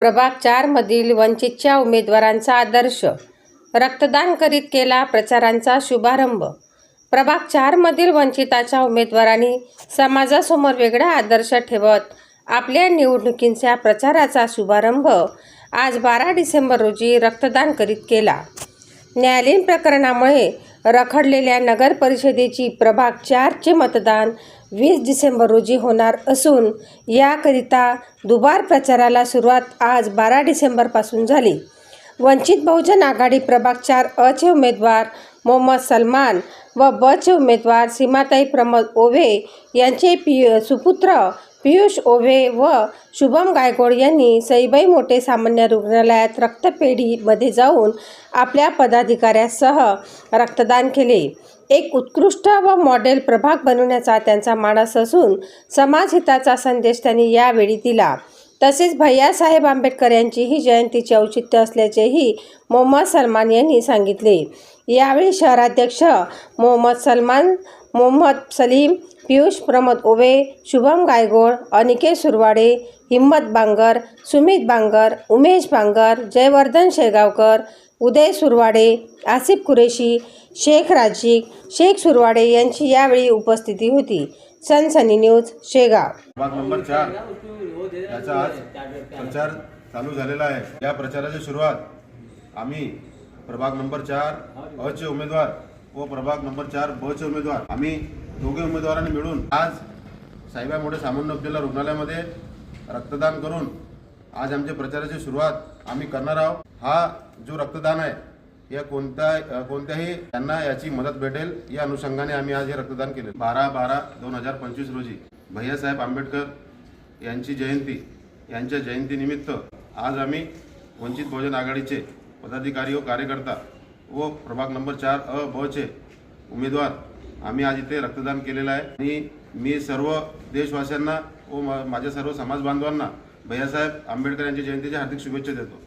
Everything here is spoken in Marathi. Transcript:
प्रभाग 4 मधील वंचितच्या उमेदवारांचा आदर्श, रक्तदान करीत केला प्रचारांचा शुभारंभ। प्रभाग 4 मधील वंचिताच्या उमेदवारांनी समाजासमोर वेगळा आदर्श ठेवत आपल्या निवडणुकीच्या प्रचाराचा शुभारंभ आज 12 डिसेंबर रोजी रक्तदान करीत केला। न्यायालयीन प्रकरणामुळे रखडलेल्या नगर परिषदेची प्रभाग 4 चे मतदान 20 डिसेंबर रोजी होणार असून याकरिता दुबार प्रचाराला सुरुवात आज 12 डिसेंबर पासून झाली। वंचित बहुजन आघाडी प्रभाग 4 अ चे उमेदवार मोहम्मद सलमान व ब चे उमेदवार सीमाताई प्रमोद ओवे यांचे सुपुत्र पियुष ओवे व शुभम गायकवाड यांनी सईबाई मोठे सामान्य रुग्णालयात रक्तपेढीमध्ये जाऊन आपल्या पदाधिकाऱ्यासह रक्तदान केले। एक उत्कृष्ट व मॉडेल प्रभाग बनवण्याचा त्यांचा मानस असून समाजहिताचा संदेश त्यांनी यावेळी दिला। तसेच भैयासाहेब आंबेडकर यांचीही जयंतीचे औचित्य असल्याचेही मोहम्मद सलमान यांनी सांगितले। यावेळी शहराध्यक्ष मोहम्मद सलीम, पियुष प्रमोद ओवे, शुभम गायकवाड, अनिकेत सुरवाडे, हिम्मत बांगर, सुमित बांगर, उमेश बांगर, जयवर्धन शेगावकर, उदय सुरवाडे, आसिफ कुरेशी, शेख राजीक, शेख सुरवाडे यांची यावेळी उपस्थिती होती। सनसनी न्यूज, शेगाव। प्रभाग नंबर 4 याचा आज प्रचार चालू झालेला आहे। या प्रचाराची सुरुवात आम्ही प्रभाग नंबर 4 अ चे उमेदवार व प्रभाग नंबर 4 ब चे उमेदवार आम्ही दोघे उमेदवारांनी मिळून आज साईबाई मोठे सामान्य उपजिल्हा रुग्णालयामध्ये रक्तदान करून आज आमच्या प्रचाराची सुरुवात आम्ही करणार आहोत। हा जो रक्तदान आहे या कोणत्याही त्यांना याची मदत भेटेल या अनुषंगाने आम्ही आज हे रक्तदान केले। 12/12/2025 रोजी भैयासाहेब आंबेडकर यांची जयंती, यांच्या जयंतीनिमित्त आज आम्ही वंचित बहुजन आघाडीचे पदाधिकारी व कार्यकर्ता व प्रभाग नंबर 4 अ ब चे उमेदवार आम्ही आज इथे रक्तदान केलेलं आहे। आणि मी सर्व देशवासियांना व माझ्या सर्व समाज बांधवांना भैयासाहेब आंबेडकर यांच्या जयंतीच्या हार्दिक शुभेच्छा देतो।